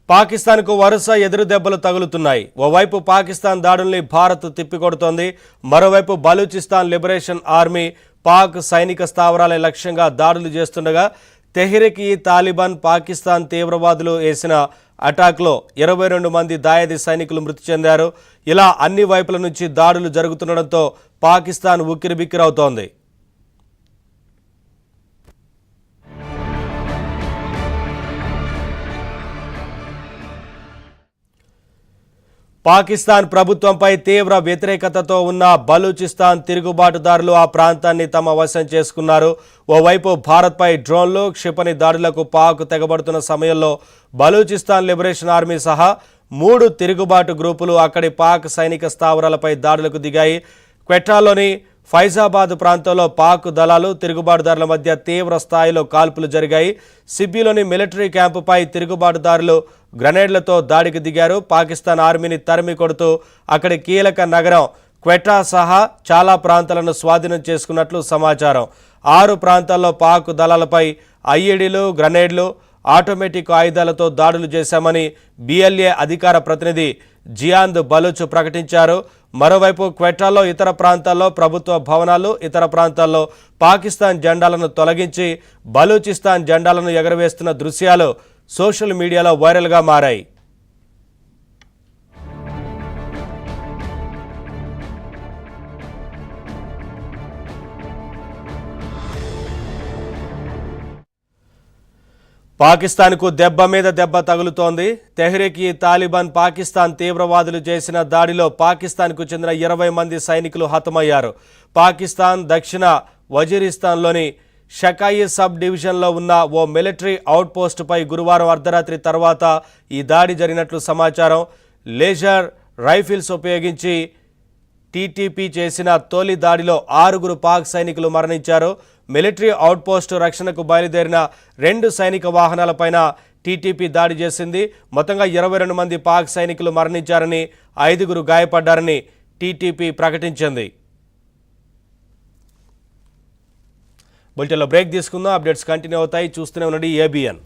పాకిస్తాన్కు వరుస ఎదురు దెబ్బలు తగులుతున్నాయి. ఓవైపు పాకిస్తాన్ దాడుల్ని భారత్ తిప్పికొడుతోంది. మరోవైపు బలూచిస్తాన్ లిబరేషన్ ఆర్మీ పాక్ సైనిక స్థావరాల లక్ష్యంగా దాడులు చేస్తుండగా తెహ్రీక్ ఈ తాలిబాన్ పాకిస్తాన్ తీవ్రవాదులు వేసిన అటాక్లో 22 మంది దాయాది సైనికులు మృతి చెందారు. ఇలా అన్ని వైపుల నుంచి దాడులు జరుగుతుండడంతో పాకిస్తాన్ ఉక్కిరిబిక్కిరవుతోంది. పాకిస్తాన్ ప్రభుత్వంపై తీవ్ర వ్యతిరేకతతో ఉన్న బలూచిస్తాన్ తిరుగుబాటుదారులు ఆ ప్రాంతాన్ని తమ వశం చేసుకున్నారు. ఓవైపు భారత్పై డ్రోన్లు క్షిపణి దాడులకు పాక్ తెగబడుతున్న సమయంలో బలూచిస్తాన్ లిబరేషన్ ఆర్మీ సహా 3 తిరుగుబాటు గ్రూపులు అక్కడి పాక్ సైనిక స్థావరాలపై దాడులకు దిగాయి. క్వెటాలోని ఫైజాబాద్ ప్రాంతంలో పాక్ దళాలు తిరుగుబాటుదారుల మధ్య తీవ్ర స్థాయిలో కాల్పులు జరిగాయి. సిబ్బిలోని మిలిటరీ క్యాంపుపై తిరుగుబాటుదారులు గ్రెనేడ్లతో దాడికి దిగారు. పాకిస్తాన్ ఆర్మీని తరిమి కొడుతూ అక్కడి కీలక నగరం క్వెటా సహా చాలా ప్రాంతాలను స్వాధీనం చేసుకున్నట్లు సమాచారం. 6 ప్రాంతాల్లో పాక్ దళాలపై ఐఈడీలు, గ్రెనేడ్లు, ఆటోమేటిక్ ఆయుధాలతో దాడులు చేశామని బిఎల్ఏ అధికార ప్రతినిధి జియాంద్ బలూచ్ ప్రకటించారు. మరోవైపు క్వెటాలో ఇతర ప్రాంతాల్లో ప్రభుత్వ భవనాలు, ఇతర ప్రాంతాల్లో పాకిస్తాన్ జెండాలను తొలగించి బలూచిస్తాన్ జెండాలను ఎగరవేస్తున్న దృశ్యాలు సోషల్ మీడియాలో వైరల్గా మారాయి. పాకిస్తాన్కు దెబ్బ మీద దెబ్బ తగులుతోంది. తెహ్రీక్ ఈ తాలిబాన్ పాకిస్తాన్ తీవ్రవాదులు చేసిన దాడిలో పాకిస్తాన్కు చెందిన 20 మంది సైనికులు హతమయ్యారు. పాకిస్తాన్ దక్షిణ వజీరిస్తాన్లోని షకాయి సబ్ డివిజన్లో ఉన్న ఓ మిలిటరీ అవుట్పోస్టుపై గురువారం అర్ధరాత్రి తర్వాత ఈ దాడి జరిగినట్లు సమాచారం. లేజర్ రైఫిల్స్ ఉపయోగించి టీటీపీ చేసిన తొలి దాడిలో 6 పాక్ సైనికులు మరణించారు. మిలిటరీ అవుట్పోస్టు రక్షణకు బయలుదేరిన 2 సైనిక వాహనాలపైన టీటీపీ దాడి చేసింది. మొత్తంగా 22 మంది పాక్ సైనికులు మరణించారని, 5 గాయపడ్డారని టీటీపీ ప్రకటించింది. బులెటిన్లో బ్రేక్ తీసుకుందాం. అప్డేట్స్ కంటిన్యూ అవుతాయి. చూస్తూనే ఉండండి ఏబిఎన్.